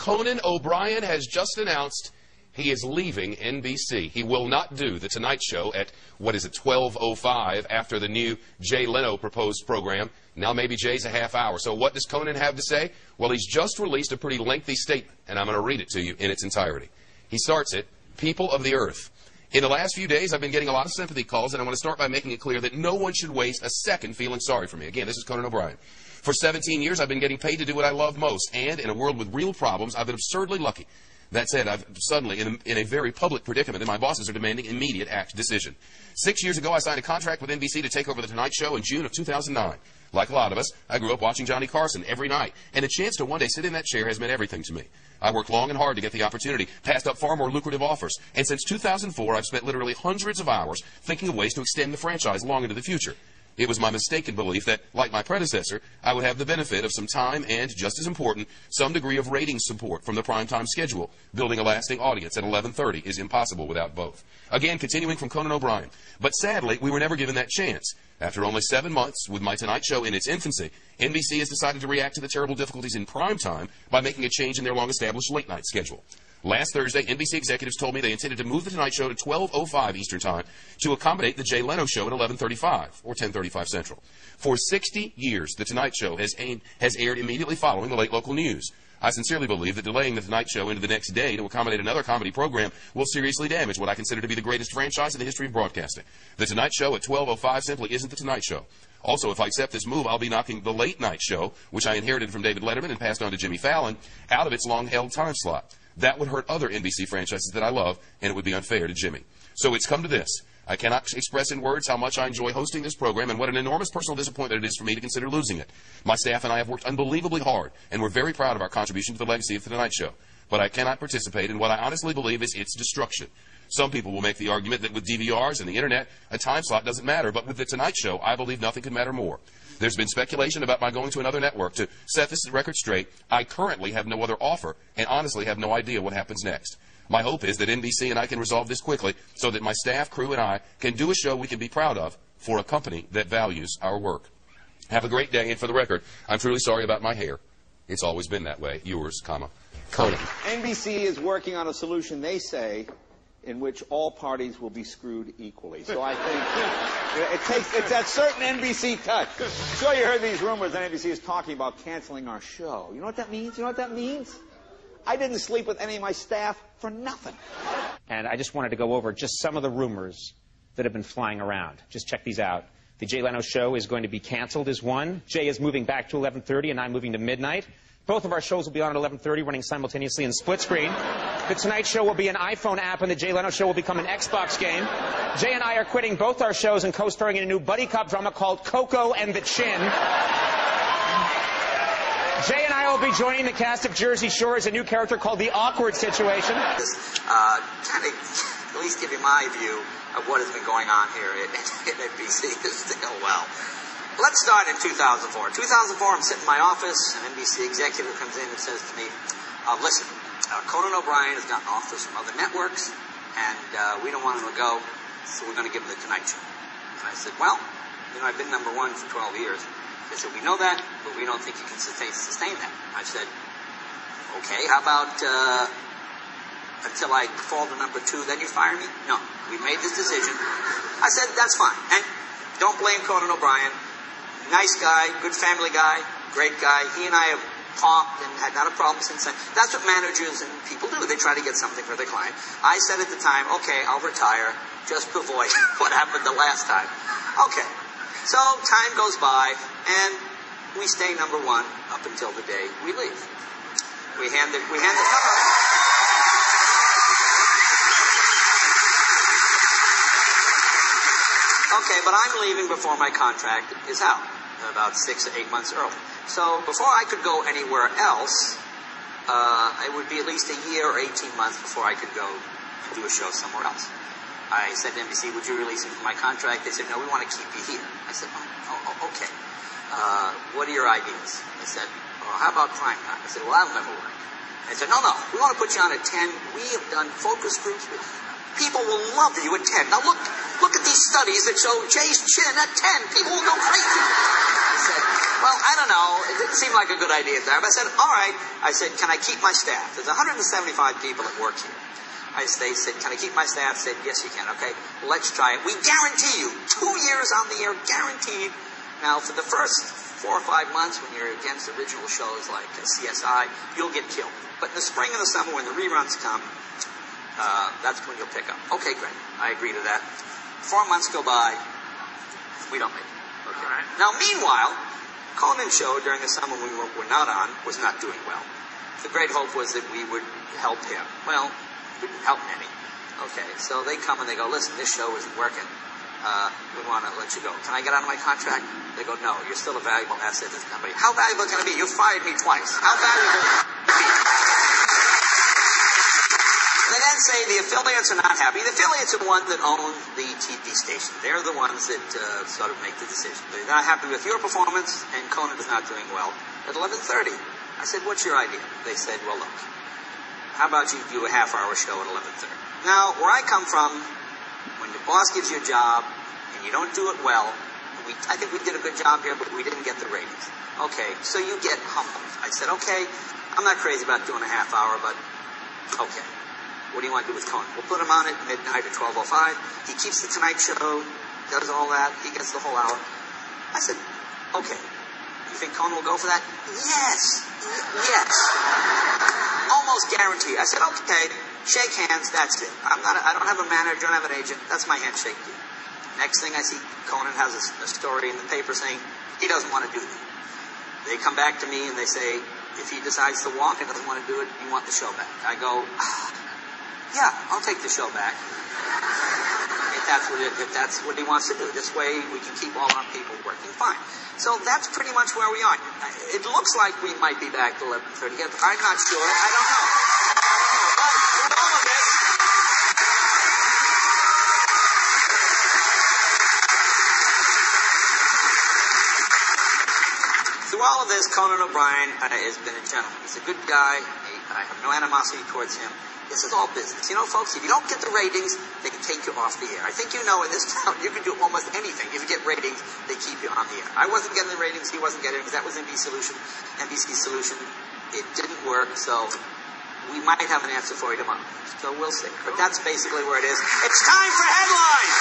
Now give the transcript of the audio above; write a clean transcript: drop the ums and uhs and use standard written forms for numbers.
Conan O'Brien has just announced he is leaving NBC. He will not do The Tonight Show at, 12:05 after the new Jay Leno proposed program. Now maybe Jay's a half hour. So what does Conan have to say? Well, he's just released a pretty lengthy statement, and I'm going to read it to you in its entirety. He starts it, "People of the Earth. In the last few days, I've been getting a lot of sympathy calls, and I want to start by making it clear that no one should waste a second feeling sorry for me." Again, this is Conan O'Brien. "For 17 years, I've been getting paid to do what I love most, and in a world with real problems, I've been absurdly lucky. That said, I've suddenly in a very public predicament, and my bosses are demanding immediate decision. 6 years ago, I signed a contract with NBC to take over The Tonight Show in June of 2009. Like a lot of us, I grew up watching Johnny Carson every night, and the chance to one day sit in that chair has meant everything to me. I worked long and hard to get the opportunity, passed up far more lucrative offers, and since 2004, I've spent literally hundreds of hours thinking of ways to extend the franchise long into the future. It was my mistaken belief that, like my predecessor, I would have the benefit of some time and, just as important, some degree of ratings support from the primetime schedule. Building a lasting audience at 11:30 is impossible without both." Again, continuing from Conan O'Brien. "But sadly, we were never given that chance. After only 7 months, with my Tonight Show in its infancy, NBC has decided to react to the terrible difficulties in primetime by making a change in their long-established late-night schedule. Last Thursday, NBC executives told me they intended to move The Tonight Show to 12:05 Eastern Time to accommodate the Jay Leno Show at 11:35 or 10:35 Central. For 60 years, The Tonight Show has aired immediately following the late local news. I sincerely believe that delaying The Tonight Show into the next day to accommodate another comedy program will seriously damage what I consider to be the greatest franchise in the history of broadcasting. The Tonight Show at 12:05 simply isn't The Tonight Show. Also, if I accept this move, I'll be knocking the late night show, which I inherited from David Letterman and passed on to Jimmy Fallon, out of its long-held time slot. That would hurt other NBC franchises that I love, and it would be unfair to Jimmy. So it's come to this. I cannot express in words how much I enjoy hosting this program and what an enormous personal disappointment it is for me to consider losing it. My staff and I have worked unbelievably hard, and we're very proud of our contribution to the legacy of The Tonight Show. But I cannot participate in what I honestly believe is its destruction. Some people will make the argument that with DVRs and the Internet, a time slot doesn't matter, but with The Tonight Show, I believe nothing could matter more. There's been speculation about my going to another network. To set this record straight, I currently have no other offer and honestly have no idea what happens next. My hope is that NBC and I can resolve this quickly so that my staff, crew, and I can do a show we can be proud of for a company that values our work. Have a great day, and for the record, I'm truly sorry about my hair. It's always been that way. Yours, Conan." NBC is working on a solution, they say, in which all parties will be screwed equally. So I think it's that certain NBC touch. I'm sure you heard these rumors that NBC is talking about canceling our show. You know what that means? You know what that means? I didn't sleep with any of my staff for nothing. And I just wanted to go over just some of the rumors that have been flying around. Just check these out. The Jay Leno Show is going to be canceled is one. Jay is moving back to 11:30 and I'm moving to midnight. Both of our shows will be on at 11:30, running simultaneously in split screen. The Tonight Show will be an iPhone app, and the Jay Leno Show will become an Xbox game. Jay and I are quitting both our shows and co-starring in a new buddy cop drama called Coco and the Chin. Jay and I will be joining the cast of Jersey Shore as a new character called The Awkward Situation. Kind of at least give you my view of what has been going on here at NBC. Well, let's start in 2004. 2004, I'm sitting in my office, an NBC executive comes in and says to me, listen, Conan O'Brien has gotten offers from other networks, and we don't want him to go, so we're going to give him The Tonight Show. And I said, well, I've been number one for 12 years. They said, we know that, but we don't think you can sustain that. I said, okay, how about until I fall to number 2, then you fire me? No, we made this decision. I said, that's fine. And don't blame Conan O'Brien. Nice guy, good family guy, great guy. He and I have talked and had not a problem since then. That's what managers and people do. They try to get something for their client. I said at the time, okay, I'll retire just to avoid what happened the last time. Okay. So time goes by, and we stay number 1 up until the day we leave. We hand the cover. Okay, but I'm leaving before my contract is out, about 6 or 8 months early. So before I could go anywhere else, it would be at least a year or 18 months before I could go do a show somewhere else. I said to NBC, would you release me from my contract? They said, no, we want to keep you here. I said, oh okay. What are your ideas? They said, well, how about prime time? I said, well, that'll never work. They said, no, we want to put you on at 10. We have done focus groups. People will love you at 10. Now look at these studies that show Jay's chin at 10. People will go crazy. I said, well, I don't know. It didn't seem like a good idea at the time. I said, all right. I said, can I keep my staff? There's 175 people that work here. They said, can I keep my staff? I said, yes, you can. Okay, let's try it. We guarantee you 2 years on the air, guaranteed. Now, for the first 4 or 5 months when you're against original shows like CSI, you'll get killed. But in the spring and the summer when the reruns come, that's when you'll pick up. Okay, great. I agree to that. 4 months go by. We don't make it. Okay. Right. Now, meanwhile, Conan show during the summer we were not on was not doing well. The great hope was that we would help him. Well, we didn't help any. Okay, so they come and they go, listen, this show isn't working. We want to let you go. Can I get out of my contract? They go, no, you're still a valuable asset to this company. How valuable can it be? You fired me twice. How valuable can it be? They then say the affiliates are not happy. The affiliates are the ones that own the TV station. They're the ones that sort of make the decision. They're not happy with your performance, and Conan is not doing well at 11:30. I said, what's your idea? They said, well, look, how about you do a half-hour show at 11:30? Now, where I come from, when your boss gives you a job and you don't do it well, I think we did a good job here, but we didn't get the ratings. Okay, so you get humbled. I said, okay, I'm not crazy about doing a half hour, but okay. What do you want to do with Conan? We'll put him on at midnight at 12:05. He keeps the Tonight Show, does all that. He gets the whole hour. I said, okay. You think Conan will go for that? Yes. Yes. Almost guaranteed. I said, okay, shake hands, that's it. I don't have a manager, I don't have an agent. That's my handshake deal. Next thing I see, Conan has a story in the paper saying he doesn't want to do that. They come back to me and they say, if he decides to walk and doesn't want to do it, you want the show back. I go, yeah, I'll take the show back. If that's what he wants to do. This way we can keep all our people working fine. So that's pretty much where we are. It looks like we might be back to 11:30 again, but I'm not sure. I don't know. But with all of this, through all of this, Conan O'Brien has been a gentleman. He's a good guy. I have no animosity towards him. This is all business. You know, folks, if you don't get the ratings, they can take you off the air. I think you know in this town, you can do almost anything. If you get ratings, they keep you on the air. I wasn't getting the ratings, he wasn't getting it, because that was NBC's solution. It didn't work, so we might have an answer for you tomorrow. So we'll see. But that's basically where it is. It's time for headlines!